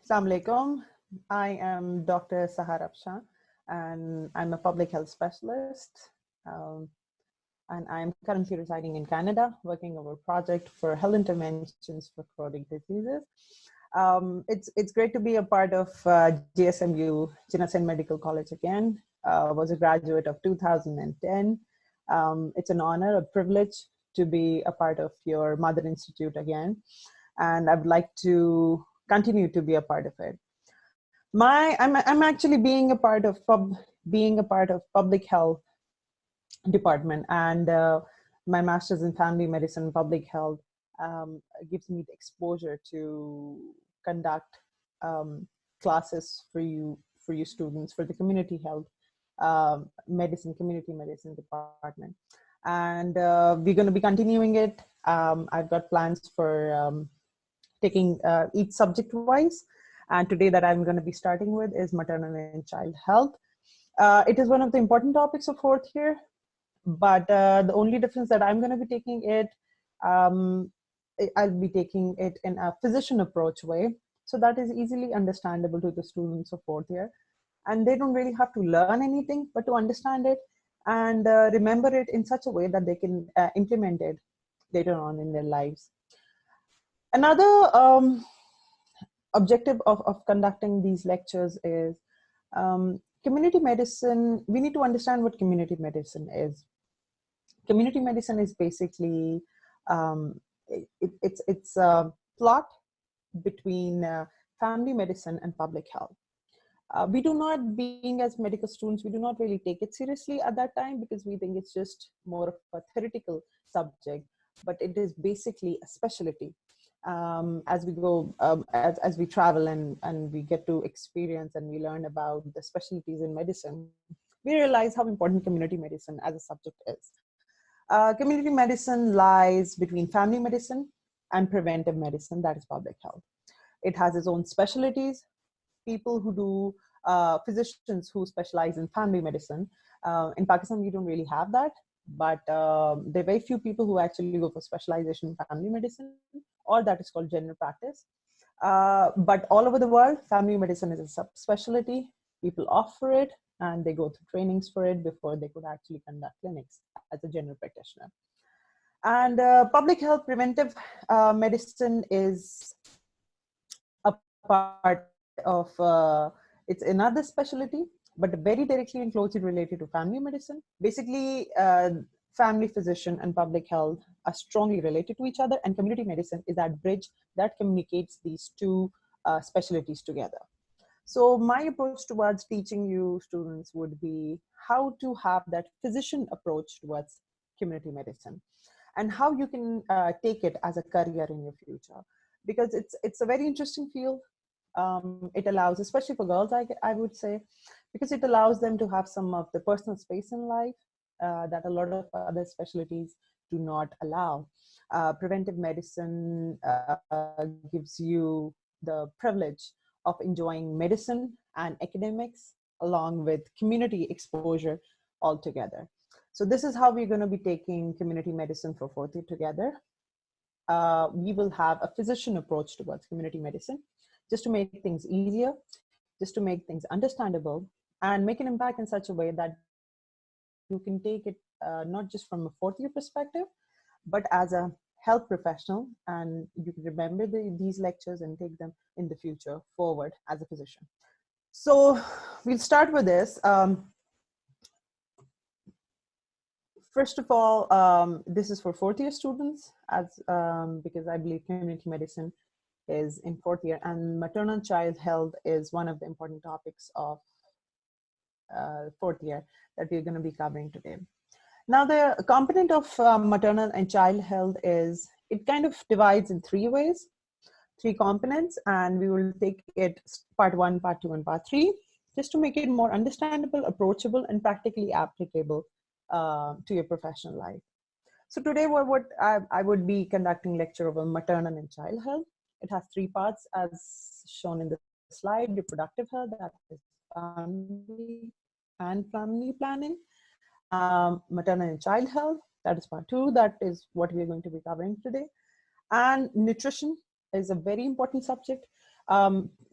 Assalamu alaikum. I am Dr. Sahar Afshan, and I'm a public health specialist. And I'm currently residing in Canada, working on a project for health interventions for chronic diseases. It's great to be a part of JSMU, Jinnah Sindh Medical College again. Was a graduate of 2010. It's an honor, a privilege to be a part of your mother institute again. And I'd like to continue to be a part of it. I'm actually being a part of public health department, and my master's in family medicine and public health gives me the exposure to conduct classes for you students for the community health community medicine department, and we're going to be continuing it. I've got plans for taking each subject wise, and today that I'm going to be starting with is maternal and child health. It is one of the important topics of fourth year, but the only difference that I'm going to be taking it, I'll be taking it in a physician approach way, so that is easily understandable to the students of fourth year, and they don't really have to learn anything but to understand it and remember it in such a way that they can implement it later on in their lives. Another objective of conducting these lectures is community medicine. We need to understand what community medicine is. Community medicine is basically it's a plot between family medicine and public health. We do not, being as medical students, we do not really take it seriously at that time because we think it's just more of a theoretical subject, but it is basically a specialty. As we go, as we travel and we get to experience and we learn about the specialties in medicine, we realize how important community medicine as a subject is. Community medicine lies between family medicine and preventive medicine, that is public health. It has its own specialties. People who do, physicians who specialize in family medicine. In Pakistan, we don't really have that, but there are very few people who actually go for specialization in family medicine, or that is called general practice. But all over the world, family medicine is a subspecialty. People offer it and they go through trainings for it before they could actually conduct clinics as a general practitioner. And public health preventive medicine is a part of, it's another specialty, but very directly and closely related to family medicine. Basically, family physician and public health are strongly related to each other, and community medicine is that bridge that communicates these two specialties together. So my approach towards teaching you students would be how to have that physician approach towards community medicine and how you can take it as a career in your future, because it's a very interesting field. It allows, especially for girls, I would say, because it allows them to have some of the personal space in life that a lot of other specialties do not allow. Preventive medicine gives you the privilege of enjoying medicine and academics along with community exposure all together. So this is how we're going to be taking community medicine for fourth year together. We will have a physician approach towards community medicine, just to make things easier, just to make things understandable, and make an impact in such a way that you can take it not just from a fourth year perspective, but as a health professional, and you can remember these lectures and take them in the future forward as a physician. So we'll start with this. First of all, this is for fourth year students, as because I believe community medicine is in fourth year, and maternal child health is one of the important topics of fourth year that we're going to be covering today. Now, the component of maternal and child health is, it kind of divides in three components, and we will take it part 1, part 2, and part 3, just to make it more understandable, approachable, and practically applicable to your professional life. So today, what I would be conducting lecture over maternal and child health. It has 3 parts as shown in the slide: reproductive health, that is family and family planning. Maternal and child health, that is part 2, that is what we are going to be covering today. And nutrition is a very important subject.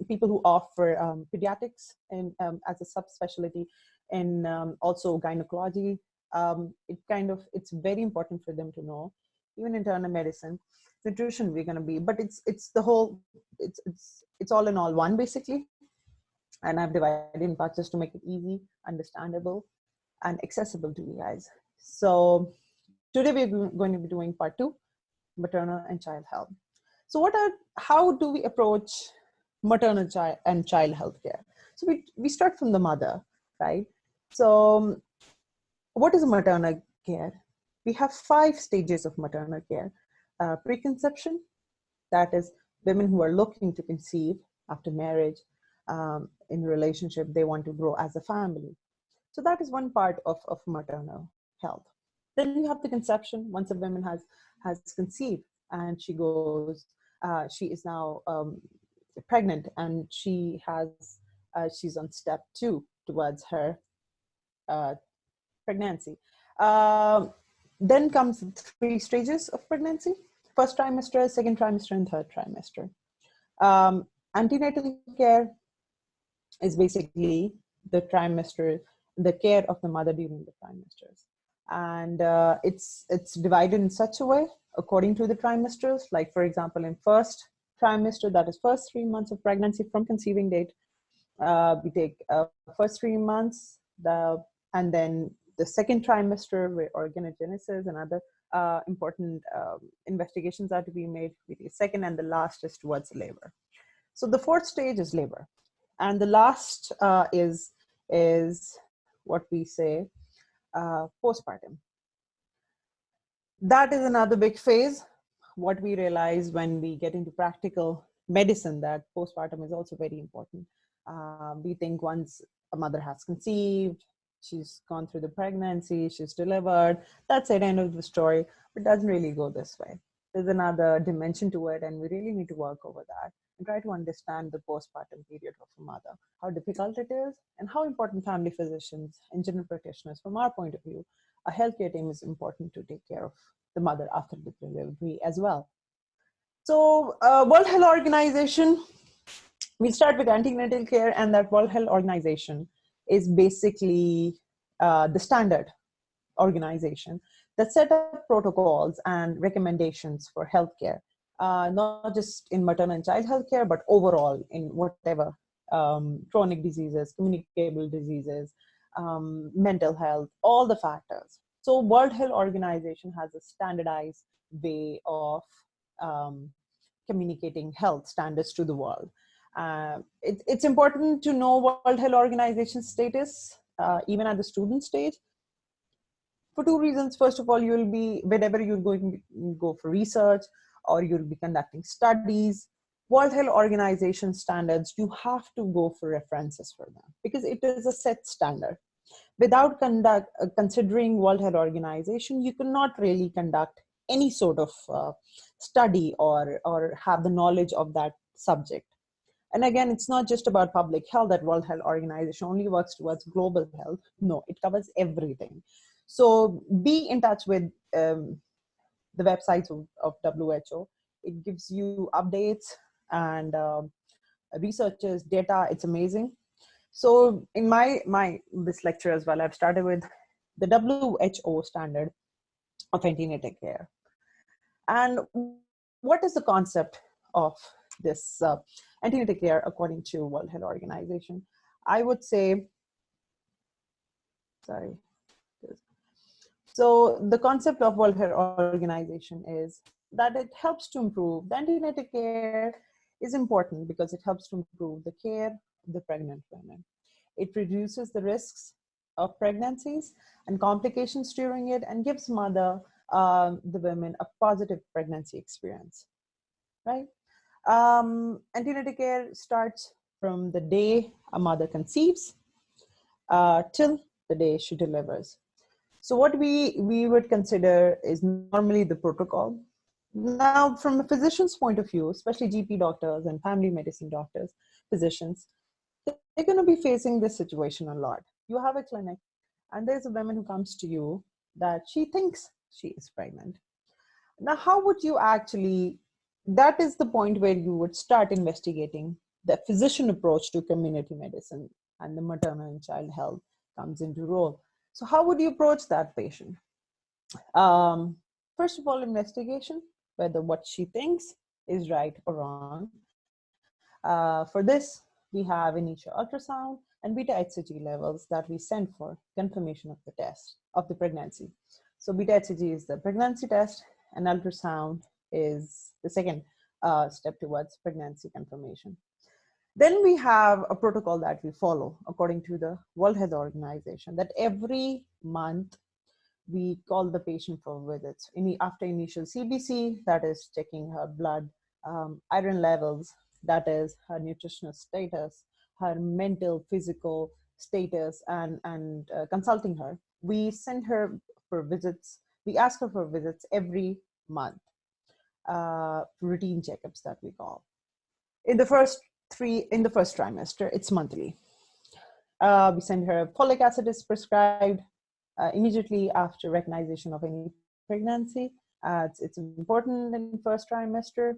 people who offer pediatrics and as a subspecialty, and also gynecology. It's very important for them to know. Even internal medicine, nutrition, we're going to be, but it's the whole, it's all in all one basically. And I've divided in parts just to make it easy, understandable, and accessible to you guys. So today we're going to be doing part 2, maternal and child health. So how do we approach maternal and child health care? So we start from the mother, right? So what is maternal care? We have 5 stages of maternal care. Preconception, that is women who are looking to conceive after marriage, in relationship, they want to grow as a family. So that is one part of maternal health. Then you have the conception. Once a woman has conceived and she is now pregnant, and she's on step 2 towards her pregnancy. Then comes 3 stages of pregnancy: first trimester, second trimester, and third trimester. Antenatal care is basically the trimester, the care of the mother during the trimesters. And it's divided in such a way according to the trimesters. Like, for example, in first trimester, that is first 3 months of pregnancy from conceiving date, we take first 3 months, and then the second trimester where organogenesis and other important investigations are to be made with the second, and the last is towards labor. So the 4th stage is labor, and the last is what we say postpartum. That is another big phase. What we realize when we get into practical medicine, that postpartum is also very important. We think once a mother has conceived, she's gone through the pregnancy, she's delivered, that's it, end of the story. But it doesn't really go this way. There's another dimension to it, and we really need to work over that and try to understand the postpartum period of a mother, how difficult it is, and how important family physicians and general practitioners, from our point of view, a healthcare team is important to take care of the mother after the delivery as well. So World Health Organization, we'll start with antenatal care, and that World Health Organization is basically the standard organization that set up protocols and recommendations for healthcare, not just in maternal and child healthcare, but overall in whatever chronic diseases, communicable diseases, mental health, all the factors. So World Health Organization has a standardized way of communicating health standards to the world. It's important to know World Health Organization status, even at the student stage, for 2 reasons. First of all, you'll be, whenever you're going to go for research or you'll be conducting studies, World Health Organization standards, you have to go for references for them because it is a set standard. Without considering World Health Organization, you cannot really conduct any sort of study or have the knowledge of that subject. And again, it's not just about public health that World Health Organization only works towards global health. No, it covers everything. So be in touch with the websites of WHO. It gives you updates and researchers, data. It's amazing. So in this lecture as well, I've started with the WHO standard of antenatal care. And what is the concept of this antenatal care according to World Health Organization? I would say, so the concept of World Health Organization is that it helps to improve, the antenatal care is important because it helps to improve the care of the pregnant women. It reduces the risks of pregnancies and complications during it, and gives the women a positive pregnancy experience, right? Antenatal care starts from the day a mother conceives till the day she delivers. So what we would consider is normally the protocol. Now, from a physician's point of view, especially GP doctors and family medicine doctors, physicians, they're going to be facing this situation a lot. You have a clinic and there's a woman who comes to you that she thinks she is pregnant. Now, how would you actually, that is the point where you would start investigating the physician approach to community medicine and the maternal and child health comes into role. So how would you approach that patient? First of all, investigation, whether what she thinks is right or wrong. For this, we have initial ultrasound and beta HCG levels that we send for confirmation of the test of the pregnancy. So beta HCG is the pregnancy test, and ultrasound is the second step towards pregnancy confirmation. Then we have a protocol that we follow according to the World Health Organization, that every month we call the patient for visits. After initial CBC, that is checking her blood iron levels, that is her nutritional status, her mental, physical status, and consulting her. We send her for visits. We ask her for visits every month, routine checkups that we call. In the first trimester, it's monthly. We send her folic acid is prescribed immediately after recognition of any pregnancy. It's important in first trimester.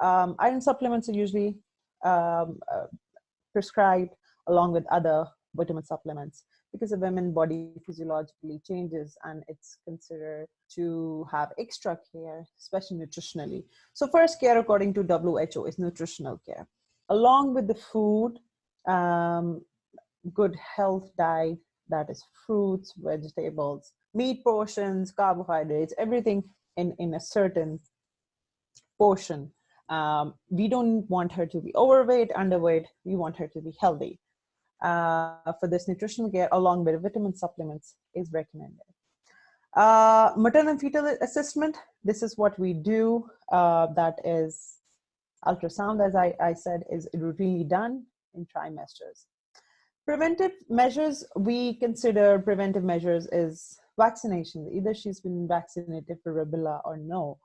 Iron supplements are usually prescribed along with other vitamin supplements because the women's body physiologically changes and it's considered to have extra care, especially nutritionally. So first care according to WHO is nutritional care. Along with the food, good health diet, that is fruits, vegetables, meat portions, carbohydrates, everything in a certain portion. We don't want her to be overweight, underweight. We want her to be healthy. For this, nutritional care along with vitamin supplements is recommended. Maternal and fetal assessment, this is what we do. That is ultrasound, as I said, is routinely done in trimesters. Preventive measures, we consider preventive measures is vaccination. Either she's been vaccinated for rubella or no.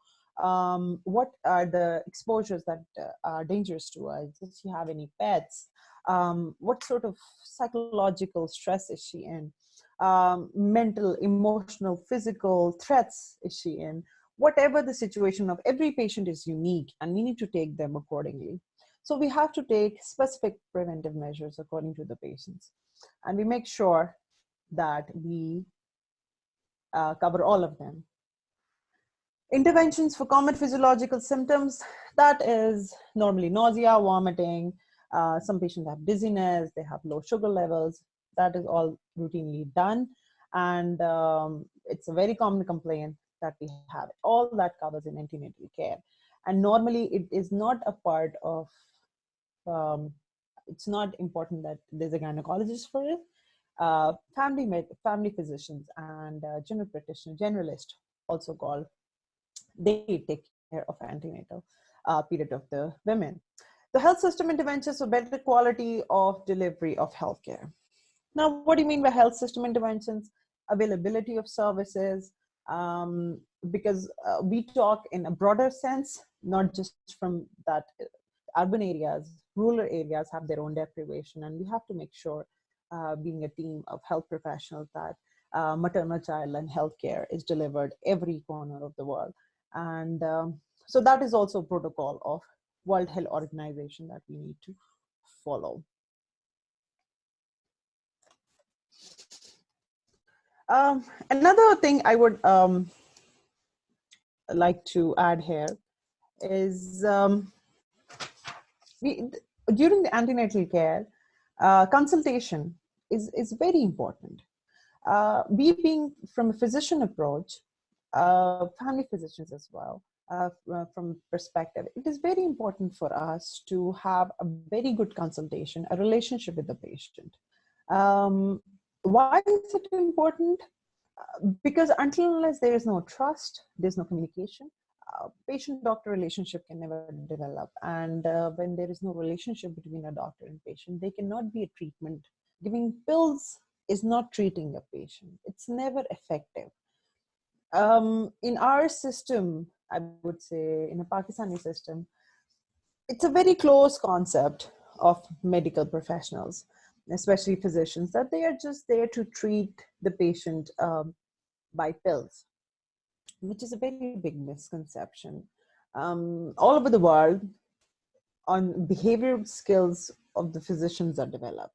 What are the exposures that are dangerous to her? Does she have any pets? What sort of psychological stress is she in? Mental, emotional, physical threats is she in? Whatever the situation of every patient is unique, and we need to take them accordingly. So we have to take specific preventive measures according to the patients. And we make sure that we cover all of them. Interventions for common physiological symptoms, that is normally nausea, vomiting. Some patients have dizziness, they have low sugar levels. That is all routinely done. And it's a very common complaint that we have. All that covers in antenatal care. And normally it is not a part of it's not important that there's a gynecologist for it. Family physicians and general practitioners, generalists also called, they take care of antenatal period of the women. The health system interventions for better quality of delivery of healthcare. Now, what do you mean by health system interventions? Availability of services, because we talk in a broader sense, not just from that urban areas, rural areas have their own deprivation, and we have to make sure, being a team of health professionals, that maternal, child, and healthcare is delivered every corner of the world. And so that is also a protocol of World Health Organization that we need to follow. Another thing I would like to add here is during the antenatal care, consultation is very important. We being from a physician approach, family physicians as well, from perspective, it is very important for us to have a very good consultation, a relationship with the patient. Why is it important? Because until unless there is no trust, there's no communication, patient-doctor relationship can never develop. And when there is no relationship between a doctor and patient, there cannot be a treatment. Giving pills is not treating a patient. It's never effective. In our system, I would say, in a Pakistani system, it's a very close concept of medical professionals, especially physicians, that they are just there to treat the patient by pills, which is a very big misconception. All over the world, on behavioral skills of the physicians are developed.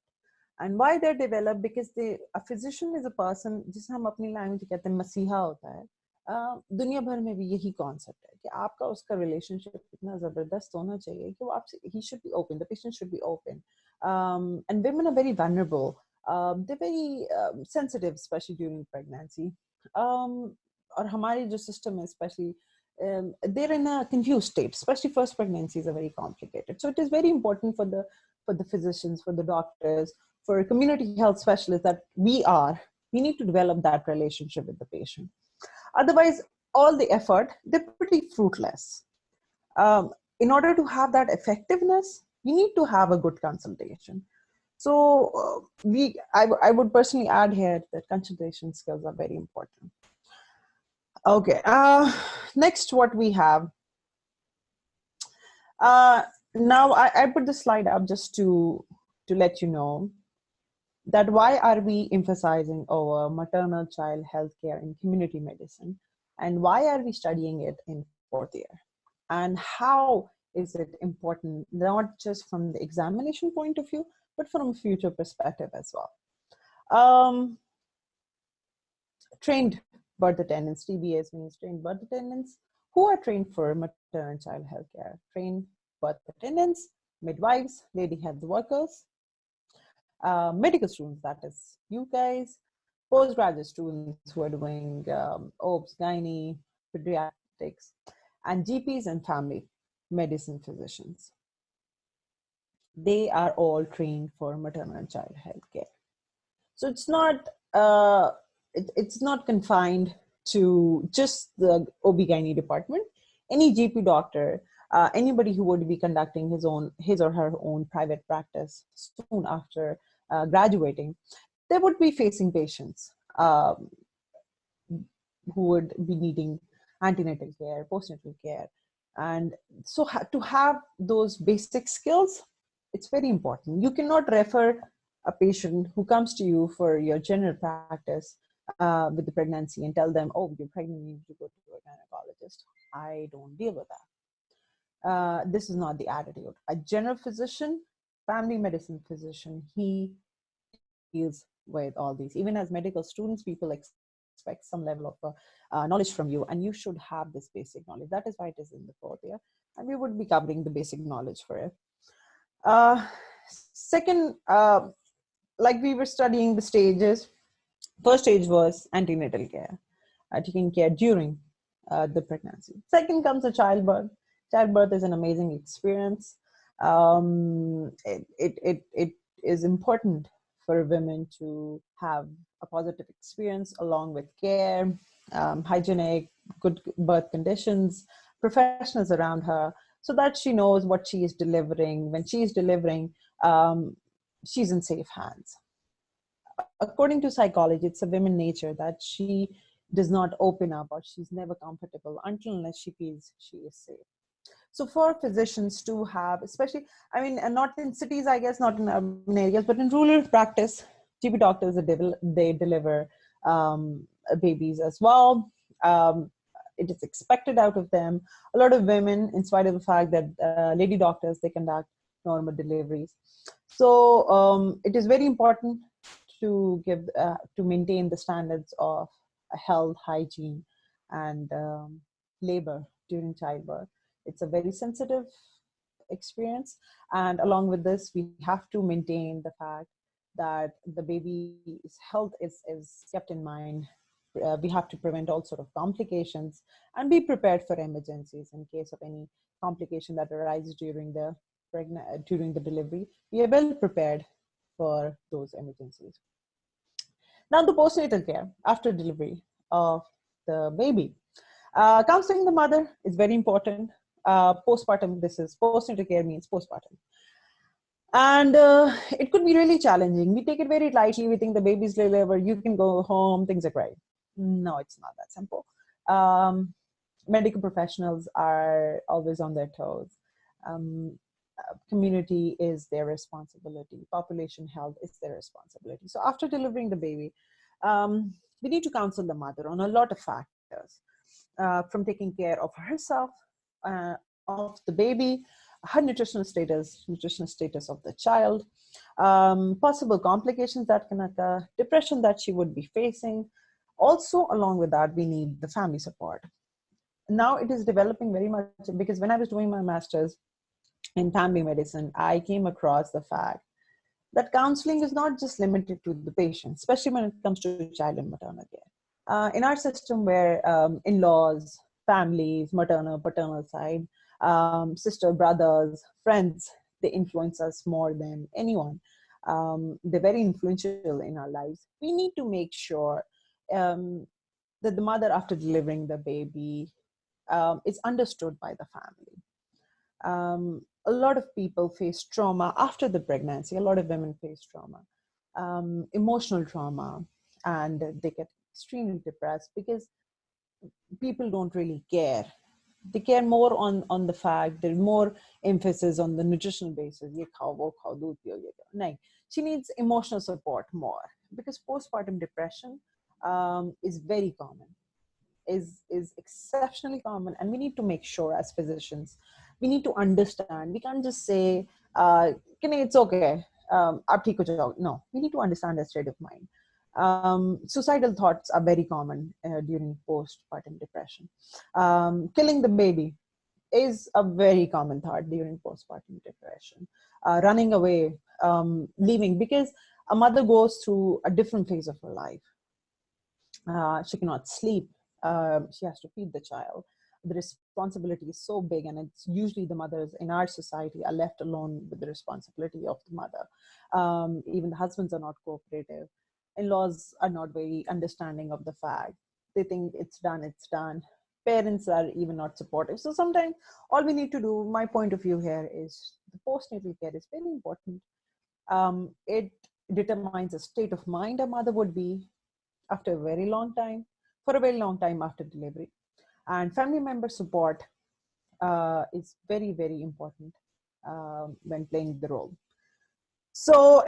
And why they're developed? Because a physician is a person, जिसे हम अपनी language कहते हैं मसीहा होता है. दुनिया भर में भी यही कॉन्सेप्ट है कि आपका उसका रिलेशनशिप इतना जबरदस्त होना चाहिए कि वो आपसे, he should be open, the patient should be open, and women are very vulnerable, they're very sensitive, especially during pregnancy, और हमारी जो system है, especially they're in a confused state, especially first pregnancies are very complicated. So it is very important for the physicians, for the doctors, for community health specialists that we need to develop that relationship with the patient. Otherwise, all the effort, they're pretty fruitless. In order to have that effectiveness, you need to have a good consultation. So I would personally add here that consultation skills are very important. Okay, next what we have. Now I put the slide up just to let you know that why are we emphasizing over maternal child health care in community medicine, and why are we studying it in 4th year, and how is it important, not just from the examination point of view, but from a future perspective as well. Trained birth attendants, TBAs means trained birth attendants. Who are trained for maternal child health care? Trained birth attendants, midwives, lady health workers, medical students, that is you guys, postgraduate students who are doing OBS, gynae, pediatrics, and GPs and family medicine physicians. They are all trained for maternal and child health care. So it's not confined to just the OB-GYN department. Any GP doctor, anybody who would be conducting his or her own private practice soon after graduating, they would be facing patients who would be needing antenatal care, postnatal care. And so to have those basic skills, it's very important. You cannot refer a patient who comes to you for your general practice with the pregnancy and tell them, oh, you're pregnant, you need to go to a gynecologist. I don't deal with that. This is not the attitude. A general physician, family medicine physician, he deals with all these. Even as medical students, people expect some level of knowledge from you, and you should have this basic knowledge. That is why it is in the 4th year, and we would be covering the basic knowledge for it. Second, like we were studying the stages. First stage was antenatal care, taking care during the pregnancy. Second comes the childbirth. Childbirth is an amazing experience. It is important for women to have a positive experience along with care, hygienic, good birth conditions, professionals around her, so that she knows what she is delivering. When she is delivering, she's in safe hands. According to psychology, it's a women's nature that she does not open up, or she's never comfortable unless she feels she is safe. So for physicians to have, especially, I mean, not in cities, I guess, not in urban areas, but in rural practice, GP doctors, they deliver babies as well. It is expected out of them. A lot of women, in spite of the fact that lady doctors, they conduct normal deliveries. So it is very important to maintain the standards of health, hygiene, and labor during childbirth. It's a very sensitive experience, and along with this, we have to maintain the fact that the baby's health is kept in mind. We have to prevent all sort of complications and be prepared for emergencies in case of any complication that arises during the delivery. We are well prepared for those emergencies. Now, the postnatal care after delivery of the baby. Counseling the mother is very important. Postpartum, this is postnatal care means postpartum. And it could be really challenging. We take it very lightly. We think the baby's delivered, you can go home, things are great. No, it's not that simple. Medical professionals are always on their toes. Community is their responsibility. Population health is their responsibility. So after delivering the baby, we need to counsel the mother on a lot of factors, from taking care of herself, of the baby, her nutritional status of the child, possible complications that can occur, depression that she would be facing. Also, along with that, we need the family support. Now it is developing very much, because when I was doing my master's in family medicine, I came across the fact that counseling is not just limited to the patient, especially when it comes to child and maternal care. In our system, where in-laws, families, maternal, paternal side, sister, brothers, friends, they influence us more than anyone. They're very influential in our lives. We need to make sure um, that the mother, after delivering the baby, is understood by the family. A lot of people face trauma after the pregnancy. A lot of women face trauma, emotional trauma, and they get extremely depressed because people don't really care. They care more on the fact, there's more emphasis on the nutritional basis. Ye khao, wo khao, doodh piyo, ye khao. Nahin. She needs emotional support more, because postpartum depression is very common, is exceptionally common, and we need to make sure as physicians, we need to understand. We can't just say, it's okay, aap theek ho jaoge. No, we need to understand their state of mind. Suicidal thoughts are very common during postpartum depression. Killing the baby is a very common thought during postpartum depression. Running away, leaving, because a mother goes through a different phase of her life. She cannot sleep. She has to feed the child. The responsibility is so big, and it's usually the mothers in our society are left alone with the responsibility of the mother. Even the husbands are not cooperative. In-laws are not very understanding of the fact. They think it's done, it's done. Parents are even not supportive. So sometimes all we need to do, my point of view here, is the postnatal care is very important. It determines the state of mind a mother would be after a very long time, for a very long time after delivery. And family member support is very, very important when playing the role. So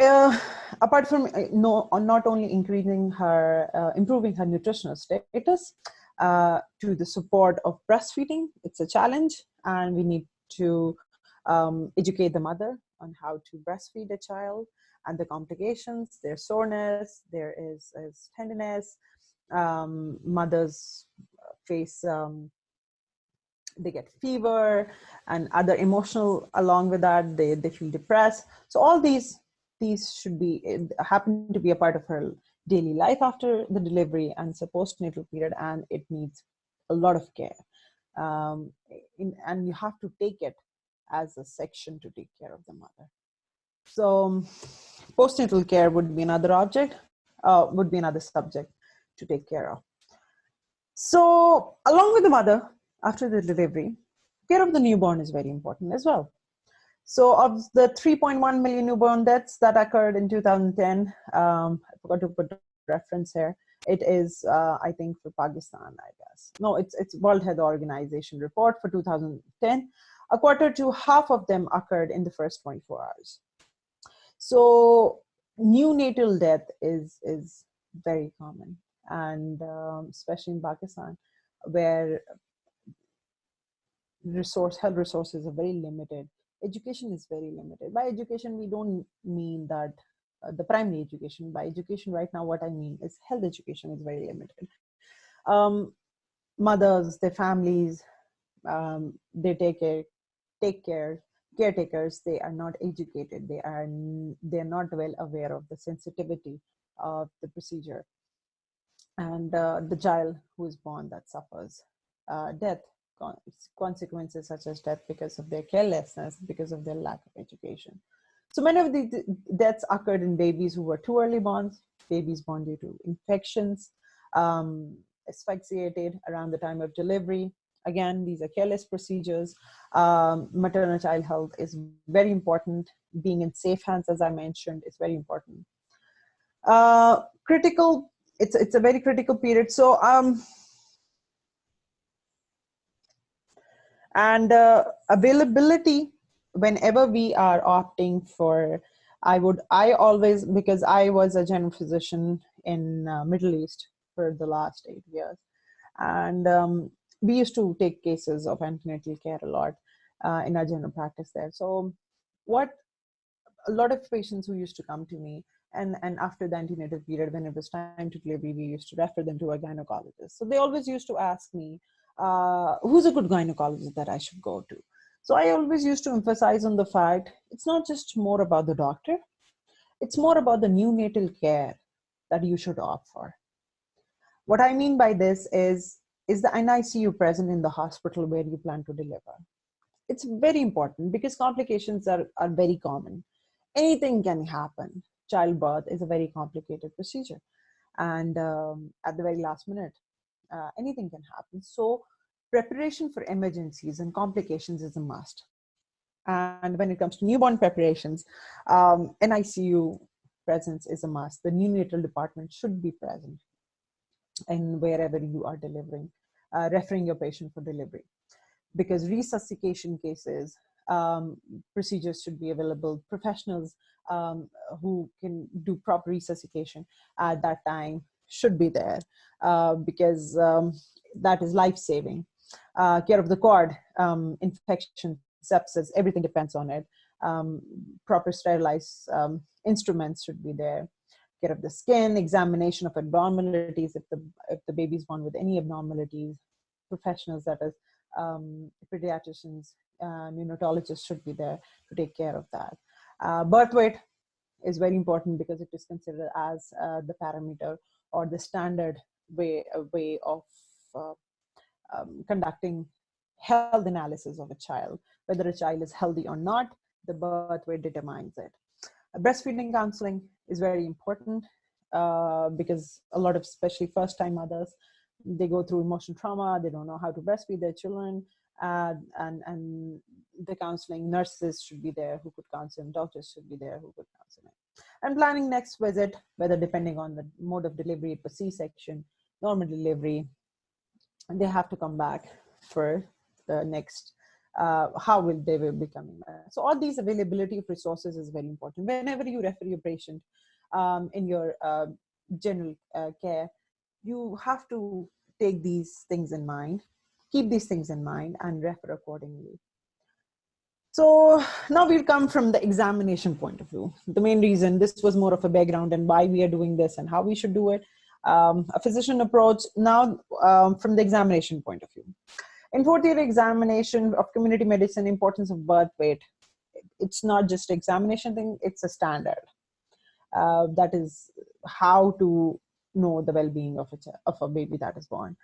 apart from not only improving her nutritional status, to the support of breastfeeding, it's a challenge, and we need to educate the mother on how to breastfeed a child and the complications. There's soreness, there is tenderness. Mothers face they get fever and other emotional along with that. They feel depressed. So all these should be happen to be a part of her daily life after the delivery, and it's a postnatal period, and it needs a lot of care. And you have to take it as a section to take care of the mother. So postnatal care would be another subject to take care of. So along with the mother, after the delivery, care of the newborn is very important as well. So of the 3.1 million newborn deaths that occurred in 2010, I forgot to put reference here. It is, I think, for Pakistan, I guess. No, it's World Health Organization report for 2010. A quarter to half of them occurred in the first 24 hours. So neonatal death is very common, and especially in Pakistan, where health resources are very limited. Education is very limited. By education, we don't mean that the primary education. By education right now, what I mean is health education is very limited. Mothers, their families, they take care, caretakers, they are not educated. They're not well aware of the sensitivity of the procedure, and the child who is born that suffers death, consequences such as death because of their carelessness, because of their lack of education. So many of the deaths occurred in babies who were too early born, babies born due to infections, asphyxiated around the time of delivery. Again, these are careless procedures. Maternal child health is very important. Being in safe hands, as I mentioned, is very important. Critical, it's a very critical period. So, and availability, whenever we are opting for, I always, because I was a general physician in Middle East for the last 8 years, and we used to take cases of antenatal care a lot. in our general practice there. So what a lot of patients who used to come to me, and after the antenatal period, when it was time to delivery, we used to refer them to a gynecologist. So they always used to ask me, who's a good gynecologist that I should go to? So I always used to emphasize on the fact, it's not just more about the doctor, it's more about the neonatal care that you should opt for. What I mean by this is the NICU present in the hospital where you plan to deliver? It's very important because complications are very common. Anything can happen. Childbirth is a very complicated procedure. And at the very last minute, anything can happen. So preparation for emergencies and complications is a must. And when it comes to newborn preparations, NICU presence is a must. The neonatal department should be present in wherever you are delivering, referring your patient for delivery. Because resuscitation cases, procedures should be available. Professionals who can do proper resuscitation at that time should be there, because that is life-saving. Care of the cord, infection, sepsis, everything depends on it. Proper sterilized instruments should be there. Care of the skin, examination of abnormalities, if the baby is born with any abnormalities, professionals, that is pediatricians, neonatologists should be there to take care of that. Birth weight is very important because it is considered as the parameter or the standard way of conducting health analysis of a child. Whether a child is healthy or not, the birth weight determines it. Breastfeeding counseling is very important because a lot of, especially first-time mothers, they go through emotional trauma, they don't know how to breastfeed their children, and the counseling nurses should be there who could counsel them, doctors should be there who could counsel them. And planning next visit, whether depending on the mode of delivery, it was C-section, normal delivery, and they have to come back for the next, how will they will be coming back. So all these availability of resources is very important. Whenever you refer your patient in your general care, you have to take these things in mind, keep these things in mind, and refer accordingly. So now we'll come from the examination point of view. The main reason, this was more of a background and why we are doing this and how we should do it. A physician approach now from the examination point of view. In fourth year examination of community medicine, importance of birth weight. It's not just an examination thing, it's a standard. That is how to know the well-being of a baby that is born.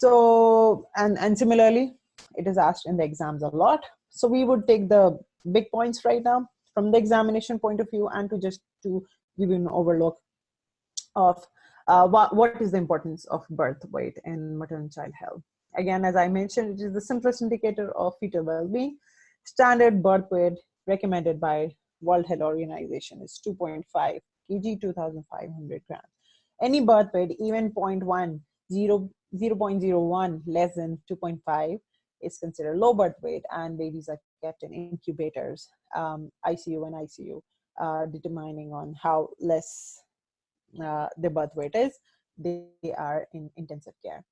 So, and similarly, it is asked in the exams a lot. So we would take the big points right now from the examination point of view, and to give you an overlook of what is the importance of birth weight in maternal child health. Again, as I mentioned, it is the simplest indicator of fetal well-being. Standard birth weight recommended by World Health Organization is 2.5 kg, 2,500 grams. Any birth weight, even 0.01 less than 2.5 is considered low birth weight, and babies are kept in incubators, ICU and ICU, determining on how less the birth weight is. They are in intensive care.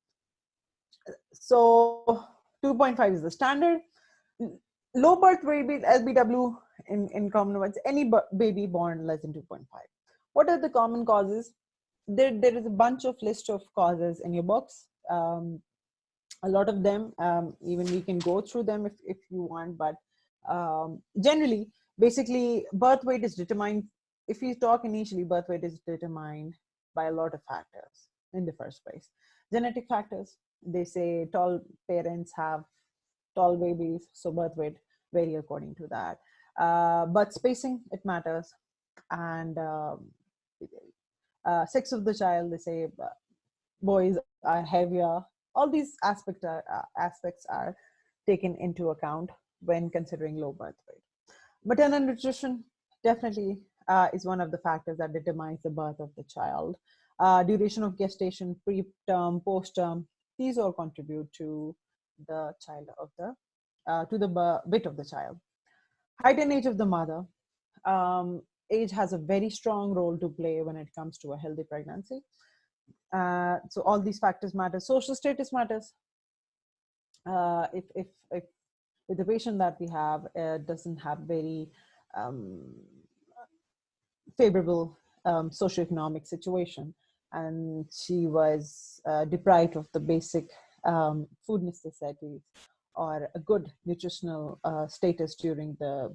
So 2.5 is the standard. Low birth weight, LBW in common words, any baby born less than 2.5. What are the common causes? There is a bunch of list of causes in your books. A lot of them, even we can go through them if you want, but generally, basically, birth weight is determined, if we talk initially, birth weight is determined by a lot of factors in the first place. Genetic factors, they say tall parents have tall babies, so birth weight vary according to that. Birth spacing, it matters. And sex of the child, they say boys are heavier. All these aspects are taken into account when considering low birth weight. Maternal nutrition definitely is one of the factors that determines the birth of the child. Duration of gestation, preterm, postterm, these all contribute to the child of to the weight of the child. Height and age of the mother. Age has a very strong role to play when it comes to a healthy pregnancy. So all these factors matter. Social status matters. If with the patient that we have doesn't have very favorable socioeconomic situation, and she was deprived of the basic food necessities or a good nutritional status during the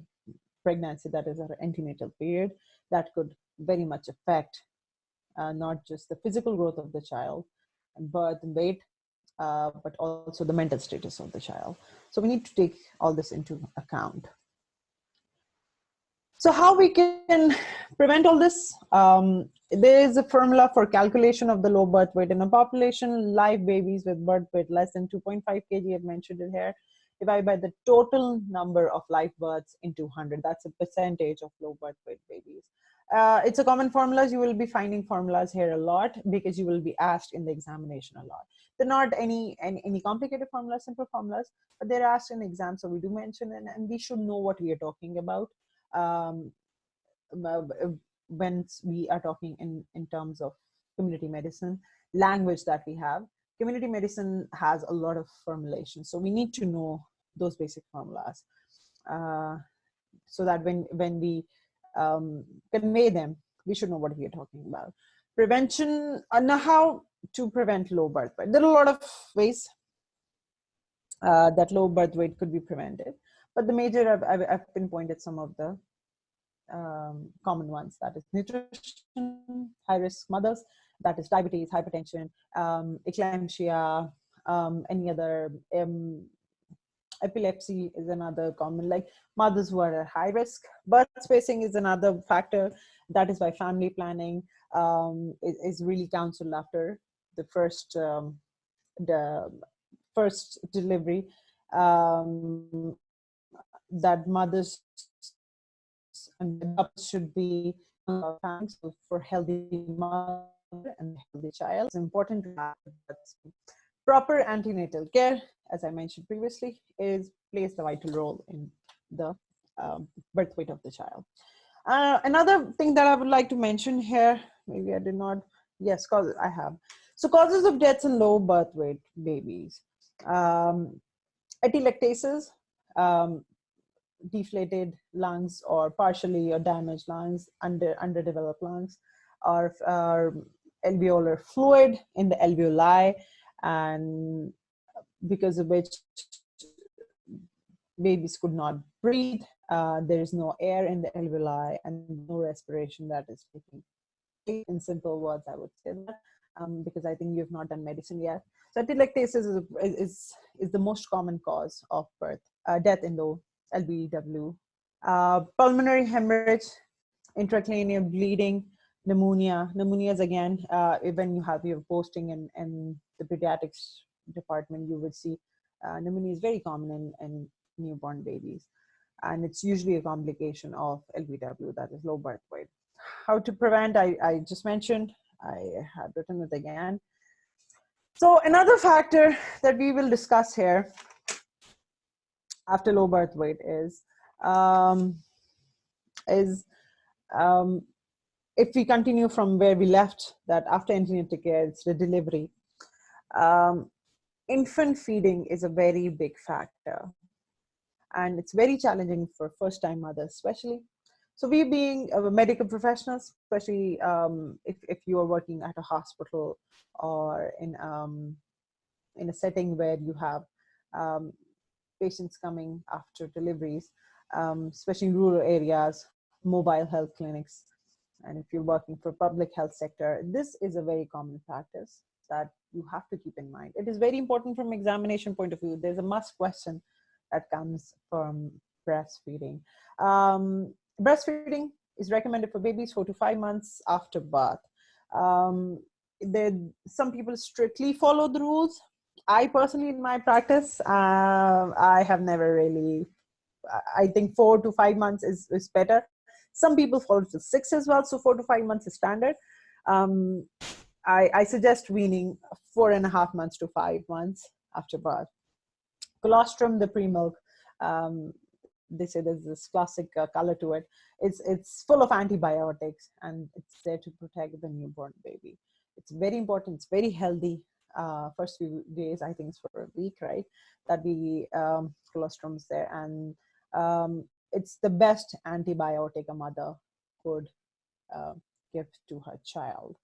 pregnancy, that is her antenatal period. That could very much affect not just the physical growth of the child and birth and weight, but also the mental status of the child. So we need to take all this into account. So how we can prevent all this? There is a formula for calculation of the low birth weight in a population. Live babies with birth weight less than 2.5 kg, I've mentioned it here, divided by the total number of live births into 100. That's a percentage of low birth weight babies. It's a common formula. You will be finding formulas here a lot because you will be asked in the examination a lot. They're not any complicated formulas, simple formulas, but they're asked in exams, so we do mention it, and we should know what we are talking about when we are talking in terms of community medicine language that we have. Community medicine has a lot of formulations, so we need to know those basic formulas so that when we convey them, we should know what we are talking about. Prevention, now how to prevent low birth weight. There are a lot of ways that low birth weight could be prevented, but the major, I've pinpointed some of the common ones. That is nutrition, high-risk mothers, that is diabetes, hypertension, eclampsia, any other, epilepsy is another common, like mothers who are at high risk. Birth spacing is another factor. That is why family planning is really counseled after the first delivery, that mothers and should be so for healthy mother and healthy child. It's important to have proper antenatal care, as I mentioned previously, plays the vital role in the birth weight of the child. Another thing that I would like to mention here, maybe I did not, yes, cause I have. So causes of deaths in low birth weight babies. Atelectasis, deflated lungs or partially or damaged lungs, underdeveloped lungs, or alveolar fluid in the alveoli, and because of which babies could not breathe. There is no air in the alveoli and no respiration that is taking place. In simple words, I would say that, because I think you've not done medicine yet. So atelectasis is the most common cause of death in low LBW. Pulmonary hemorrhage, intracranial bleeding, pneumonia. Pneumonia is again, when you have your posting in the pediatrics department, you would see pneumonia is very common in newborn babies. And it's usually a complication of LBW, that is low birth weight. How to prevent, I just mentioned, I had written it again. So another factor that we will discuss here after low birth weight is if we continue from where we left, that after antenatal care, it's the delivery. Infant feeding is a very big factor, and it's very challenging for first-time mothers, especially. So we being medical professionals, especially if you are working at a hospital or in a setting where you have patients coming after deliveries, especially in rural areas, mobile health clinics, and if you're working for public health sector, this is a very common practice that you have to keep in mind. It is very important from examination point of view. There's a must question that comes from breastfeeding. Breastfeeding is recommended for babies 4 to 5 months after birth. Some people strictly follow the rules. I personally, in my practice, I have never really, I think 4 to 5 months is better. Some people follow to 6 as well, so 4 to 5 months is standard. I suggest weaning 4.5 months to 5 months after birth. Colostrum, the pre-milk, they say there's this classic color to it. It's full of antibiotics, and it's there to protect the newborn baby. It's very important. It's very healthy. first few days, I think it's for a week, right? That the colostrum is there, and it's the best antibiotic a mother could uh, give to her child.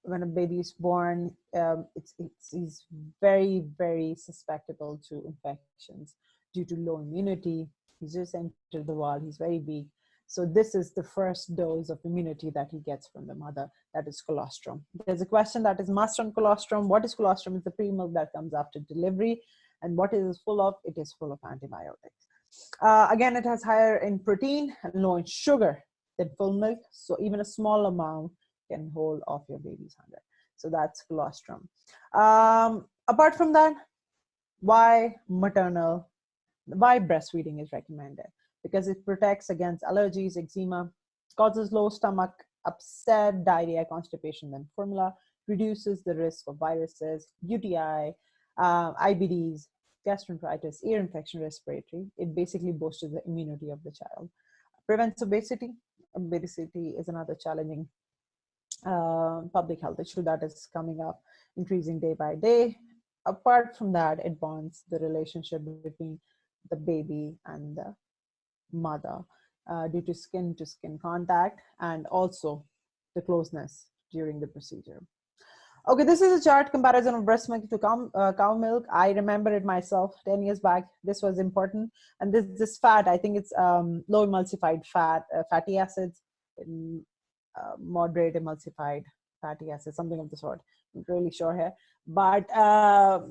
When a baby is born, he's very, very susceptible to infections due to low immunity. He's just entered the world, he's very weak. So this is the first dose of immunity that he gets from the mother, that is colostrum. There's a question that is must on colostrum. What is colostrum? It's the pre-milk that comes after delivery. And what it is full of? It is full of antibiotics. Again, it has higher in protein and low in sugar than full milk. So even a small amount can hold off your baby's hunger. So that's colostrum. Apart from that, why breastfeeding is recommended? Because it protects against allergies, eczema, causes low stomach upset, diarrhea, constipation, then formula, reduces the risk of viruses, UTI, IBDs, gastroenteritis, ear infection, respiratory. It basically boosts the immunity of the child. Prevents obesity. Obesity is another challenging public health issue that is coming up, increasing day by day. Apart from that, it bonds the relationship between the baby and the mother due to skin contact, and also the closeness during the procedure. Okay, this is a chart comparison of breast milk to cow milk. I remember it myself 10 years back. This was important. And this fat, I think it's low emulsified fat, fatty acids, moderate emulsified fatty acids, something of the sort. I'm not really sure here. But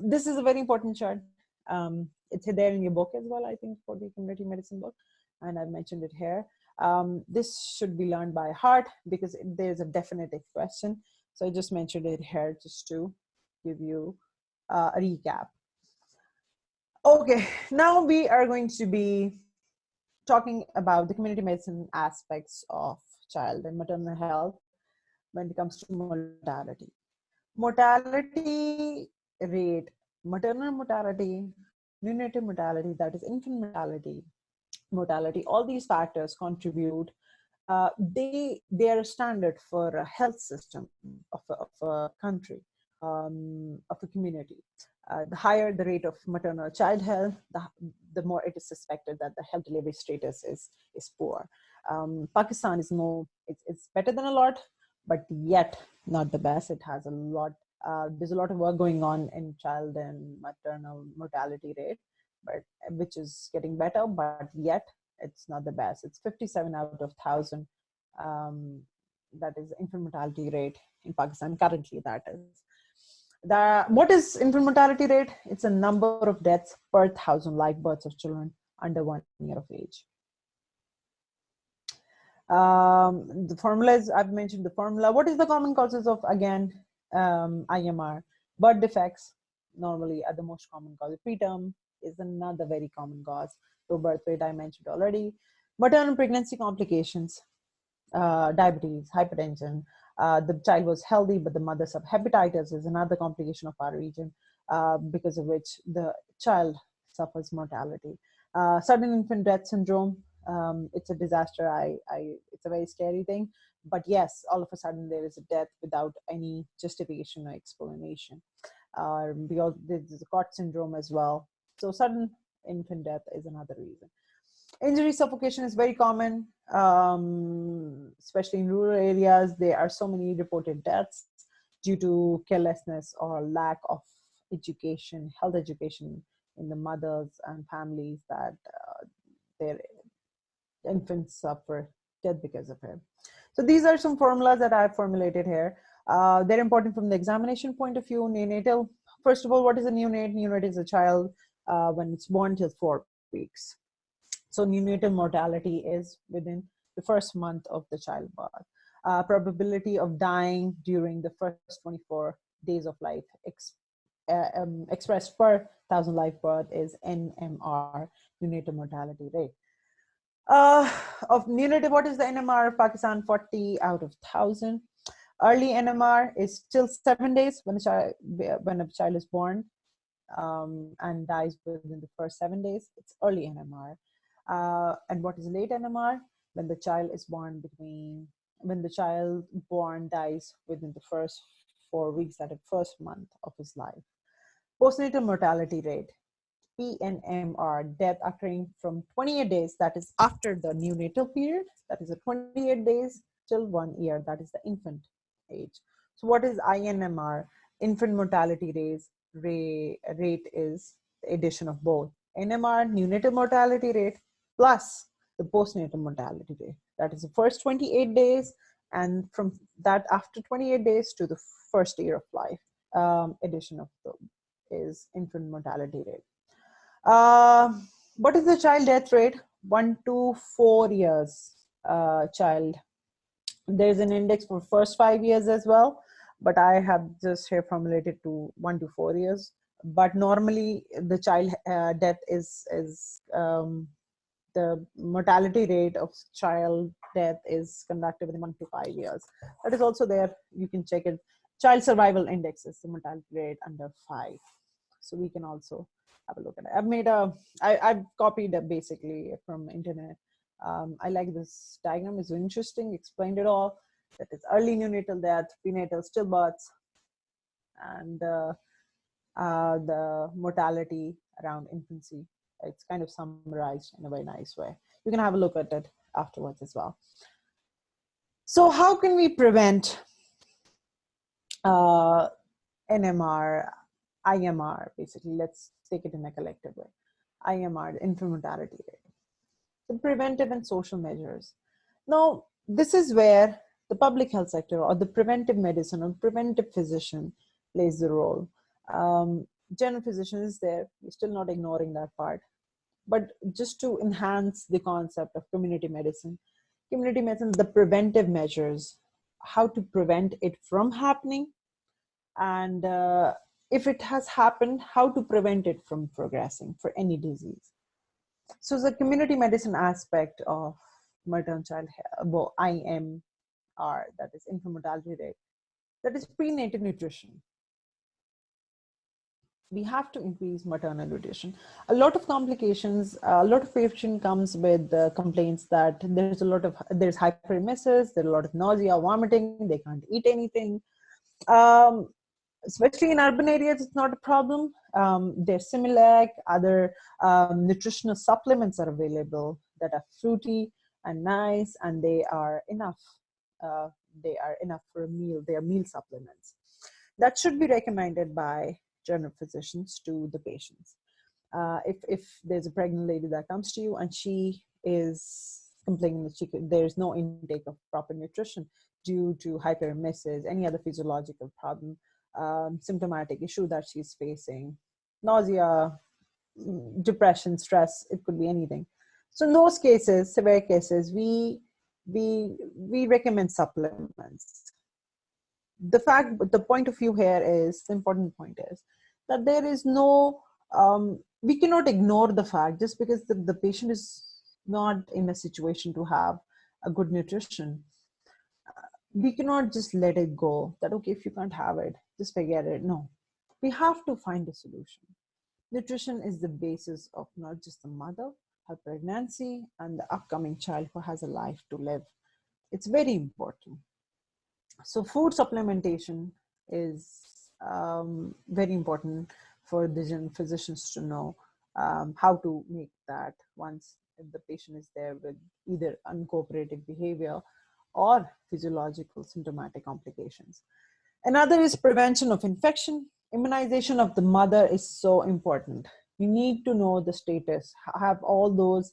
this is a very important chart. It's there in your book as well, I think, for the community medicine book. And I've mentioned it here. This should be learned by heart because there's a definitive question. So I just mentioned it here just to give you a recap. Okay, now we are going to be talking about the community medicine aspects of child and maternal health when it comes to mortality. Mortality rate, maternal mortality, neonatal mortality, that is infant mortality, all these factors contribute. They are standard for a health system of a country, of a community. The higher the rate of maternal child health, the more it is suspected that the health delivery status is poor. Pakistan is it's better than a lot, but yet not the best. It has a lot. There's a lot of work going on in child and maternal mortality rate, but which is getting better, but yet it's not the best. It's 57 out of 1,000. That is infant mortality rate in Pakistan currently. That is what is infant mortality rate? It's a number of deaths per 1,000 live births of children under 1 year of age. The formula is, I've mentioned the formula. What is the common causes of, again, IMR? Birth defects normally are the most common cause. Preterm is another very common cause. Low birth weight, I mentioned already. Maternal pregnancy complications, diabetes, hypertension. The child was healthy, but the mother suffered hepatitis is another complication of our region, because of which the child suffers mortality. Sudden infant death syndrome. It's a disaster. It's a very scary thing. But yes, all of a sudden there is a death without any justification or explanation. There's a COT syndrome as well. So sudden infant death is another reason. Injury suffocation is very common, especially in rural areas. There are so many reported deaths due to carelessness or lack of education, health education in the mothers and families, that their infants suffer death because of it. So these are some formulas that I've formulated here. They're important from the examination point of view. Neonatal, first of all, what is a neonate? Neonate is a child when it's born till 4 weeks. So neonatal mortality is within the first month of the childbirth. Probability of dying during the first 24 days of life expressed per 1,000 live birth is NMR, neonatal mortality rate. Of neonatal, what is the NMR of Pakistan? 40 out of 1,000. Early NMR is still 7 days when a child is born and dies within the first 7 days. It's early NMR. And what is late NMR? When the child dies within the first 4 weeks, that is first month of his life. Postnatal mortality rate, PNMR, death occurring from 28 days, that is after the neonatal period, that is the 28 days till 1 year, that is the infant age. So what is INMR? Infant mortality rate is the addition of both NMR, neonatal mortality rate, plus the postnatal mortality rate. That is the first 28 days, and from that after 28 days to the first year of life, addition of the is infant mortality rate. What is the child death rate? 1 to 4 years child. There's an index for first 5 years as well, but I have just here formulated to 1 to 4 years. But normally the child death is the mortality rate of child death is conducted within 1 to 5 years. That is also there. You can check it. Child survival index is the mortality rate under 5. So we can also have a look at it. I've copied it basically from internet. I like this diagram, it's interesting, explained it all. That is early neonatal death, prenatal stillbirths, and the mortality around infancy. It's kind of summarized in a very nice way. You can have a look at it afterwards as well. So how can we prevent NMR, IMR, basically? Let's take it in a collective way. IMR, the infant mortality rate. The preventive and social measures. Now, this is where the public health sector or the preventive medicine or preventive physician plays the role. General physician is there, we're still not ignoring that part. But just to enhance the concept of community medicine, the preventive measures, how to prevent it from happening, and if it has happened, how to prevent it from progressing for any disease. So the community medicine aspect of maternal child health, IMR, that is infant mortality rate, that is prenatal nutrition. We have to increase maternal nutrition. A lot of complications, a lot of patient comes with complaints that there's hyperemesis, there's a lot of nausea, vomiting, they can't eat anything. Especially in urban areas, it's not a problem. There's Similac, other nutritional supplements are available that are fruity and nice, and they are enough. They are enough for a meal. They are meal supplements. That should be recommended by general physicians to the patients. If there's a pregnant lady that comes to you and she is complaining that there's no intake of proper nutrition due to hyperemesis, any other physiological problem, symptomatic issue that she's facing, nausea, depression, stress, it could be anything. So in those cases, severe cases, we recommend supplements. The point of view here is, the important point is that there is no, we cannot ignore the fact just because the patient is not in a situation to have a good nutrition. We cannot just let it go that, okay, if you can't have it, just forget it. No, we have to find a solution. Nutrition is the basis of not just the mother, her pregnancy, and the upcoming child who has a life to live. It's very important. So food supplementation is very important for the physicians to know how to make that once the patient is there with either uncooperative behavior or physiological symptomatic complications. Another is prevention of infection. Immunization of the mother is so important. You need to know the status, have all those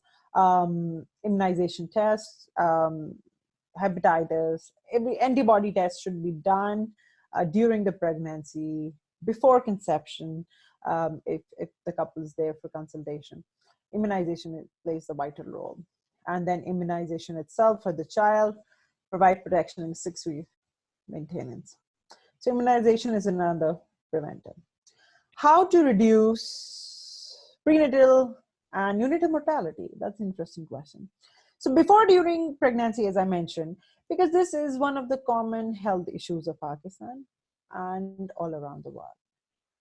immunization tests, hepatitis, every antibody test should be done during the pregnancy, before conception, if the couple is there for consultation. Immunization plays a vital role. And then immunization itself for the child, provide protection in 6-week maintenance. So immunization is another preventive. How to reduce prenatal and neonatal mortality? That's an interesting question. So before, during pregnancy, as I mentioned, because this is one of the common health issues of Pakistan and all around the world.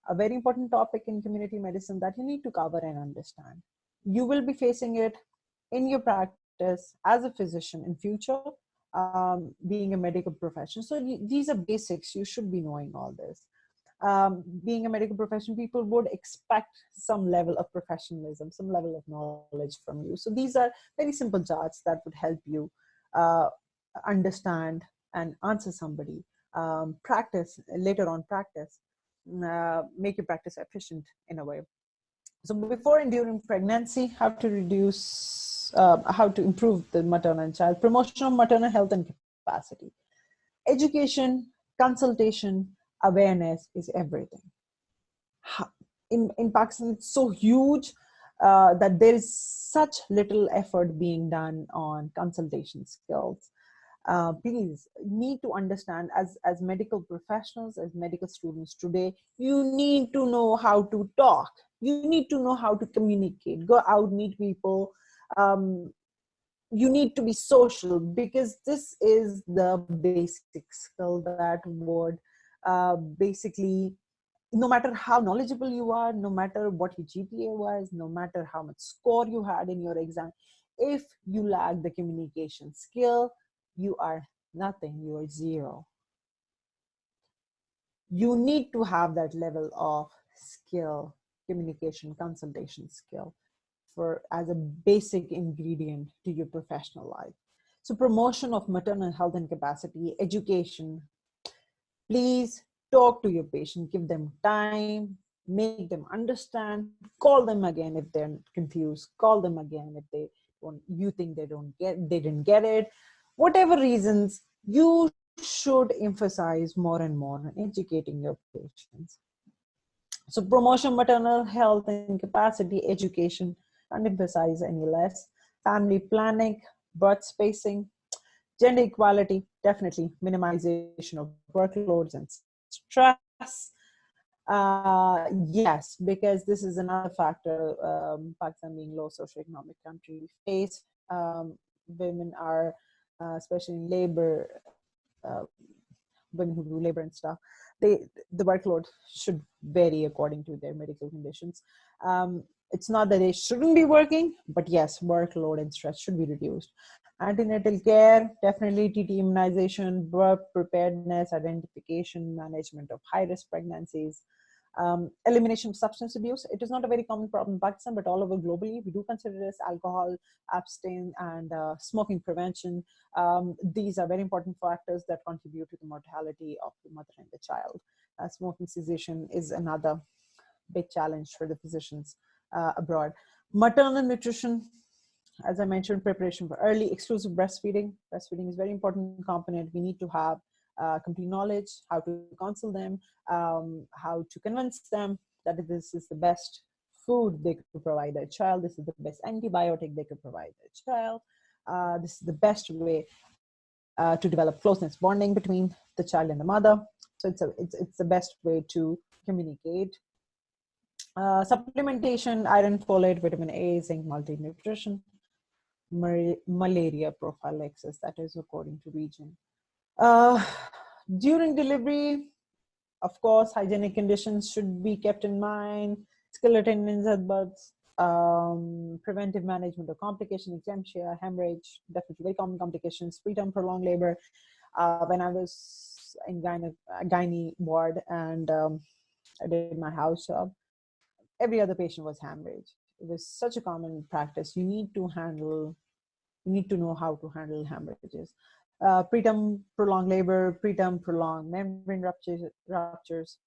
A very important topic in community medicine that you need to cover and understand. You will be facing it in your practice as a physician in future, being a medical profession. So these are basics. You should be knowing all this. Being a medical profession, people would expect some level of professionalism, some level of knowledge from you. So these are very simple charts that would help you uh, understand and answer somebody. Practice later on, practice, make your practice efficient in a way. So before and during pregnancy, how to reduce, how to improve the maternal and child, promotion of maternal health and capacity, education, consultation, awareness is everything. In Pakistan, it's so huge that there is such little effort being done on consultation skills. Please need to understand, as medical professionals, as medical students today, you need to know how to talk. You need to know how to communicate, go out, meet people. You need to be social, because this is the basic skill that would basically, no matter how knowledgeable you are, no matter what your GPA was, no matter how much score you had in your exam, if you lack the communication skill, you are nothing, you are zero. You need to have that level of skill, communication, consultation skill, for as a basic ingredient to your professional life. So promotion of maternal health and capacity, education. Please talk to your patient, give them time, make them understand, call them again if they're confused, call them again if you think they didn't get it. Whatever reasons, you should emphasize more and more on educating your patients. So promotion maternal health and capacity, education, can't emphasize any less. Family planning, birth spacing, gender equality, definitely minimization of workloads and stress. Yes, because this is another factor, Pakistan being low socioeconomic country, we face. Women are, especially in labor, women who do labor and stuff, the workload should vary according to their medical conditions. It's not that they shouldn't be working, but yes, workload and stress should be reduced. Antenatal care, definitely TT immunization, birth preparedness, identification, management of high-risk pregnancies, elimination of substance abuse. It is not a very common problem in Pakistan, but all over globally, we do consider this. Alcohol, abstain, and smoking prevention. These are very important factors that contribute to the mortality of the mother and the child. Smoking cessation is another big challenge for the physicians abroad. Maternal nutrition, as I mentioned, preparation for early exclusive breastfeeding. Breastfeeding is a very important component. We need to have complete knowledge, how to counsel them, how to convince them that this is the best food they could provide their child. This is the best antibiotic they could provide their child. This is the best way to develop closeness bonding between the child and the mother. So it's the best way to communicate. Supplementation, iron, folate, vitamin A, zinc, multi-nutrition, malaria prophylaxis, that is according to region. During delivery, of course, hygienic conditions should be kept in mind. Skill attendance at births, preventive management of complication, eclampsia, hemorrhage, definitely very common complications, preterm prolonged labor. When I was in gynae ward and I did my house job, every other patient was hemorrhage. It was such a common practice. You need to know how to handle hemorrhages. Preterm prolonged labor, preterm prolonged membrane ruptures,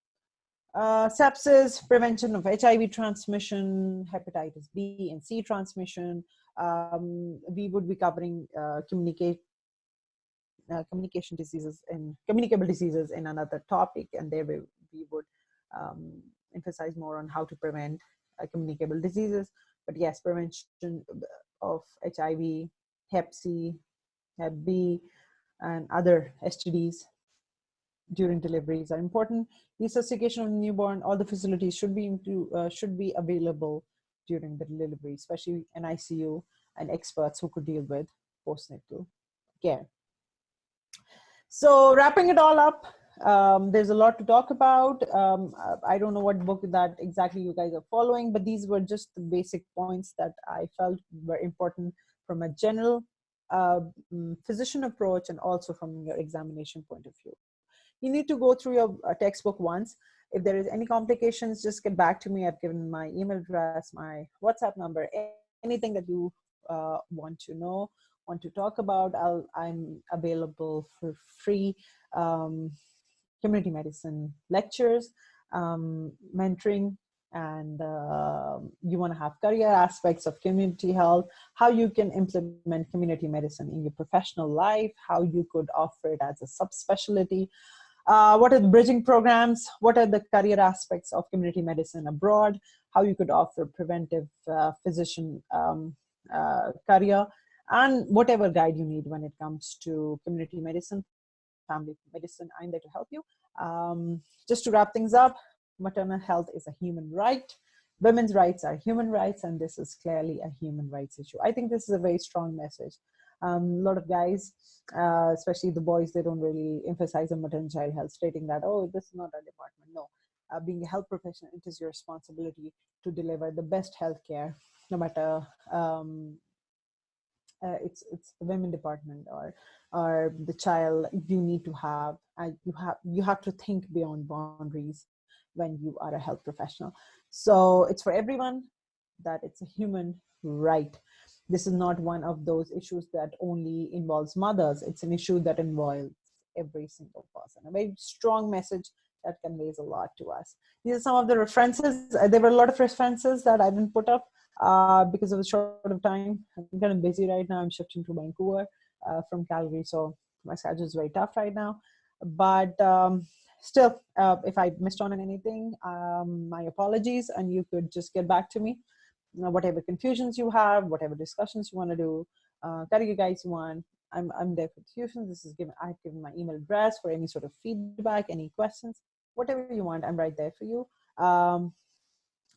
sepsis, prevention of HIV transmission, hepatitis B and C transmission. We would be covering communication diseases and communicable diseases in another topic, and there we would emphasize more on how to prevent communicable diseases. But yes, prevention of HIV, Hep C, Hep B, and other STDs during deliveries are important. Resuscitation of newborn, all the facilities should be available during the delivery, especially an ICU and experts who could deal with postnatal care. So wrapping it all up, there's a lot to talk about. I don't know what book that exactly you guys are following, but these were just the basic points that I felt were important from a general physician approach and also from your examination point of view. You need to go through your textbook once. If there is any complications, just get back to me. I've given my email address, my WhatsApp number, anything that you want to know, want to talk about. I'm available for free community medicine lectures, mentoring, and you want to have career aspects of community health, how you can implement community medicine in your professional life, how you could offer it as a subspecialty. What are the bridging programs? What are the career aspects of community medicine abroad? How you could offer preventive physician career, and whatever guide you need when it comes to community medicine, family medicine, I'm there to help you. Just to wrap things up, maternal health is a human right. Women's rights are human rights, and this is clearly a human rights issue. I think this is a very strong message. A lot of guys, especially the boys, they don't really emphasize on maternal child health, stating that, oh, this is not our department. No, being a health professional, it is your responsibility to deliver the best health care, no matter it's the women department or the child. You need to have you have to think beyond boundaries when you are a health professional. So it's for everyone, that it's a human right. This is not one of those issues that only involves mothers. It's an issue that involves every single person. A very strong message that conveys a lot to us. These are some of the references. There were a lot of references that I didn't put up because of the short of time. I'm kind of busy right now. I'm shifting to Vancouver from Calgary, so my schedule is very tough right now. But still, if I missed on anything, my apologies, and you could just get back to me. Whatever confusions you have, whatever discussions you want to do, career guides you want, I'm there for discussions. I've given my email address for any sort of feedback, any questions, whatever you want. I'm right there for you.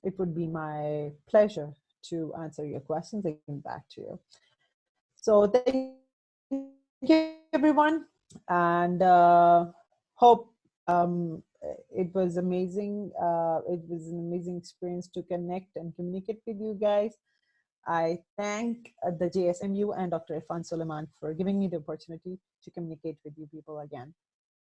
It would be my pleasure to answer your questions and get back to you. So thank you, everyone, and hope it was amazing. It was an amazing experience to connect and communicate with you guys. I thank the JSMU and Dr. Irfan Suleiman for giving me the opportunity to communicate with you people again.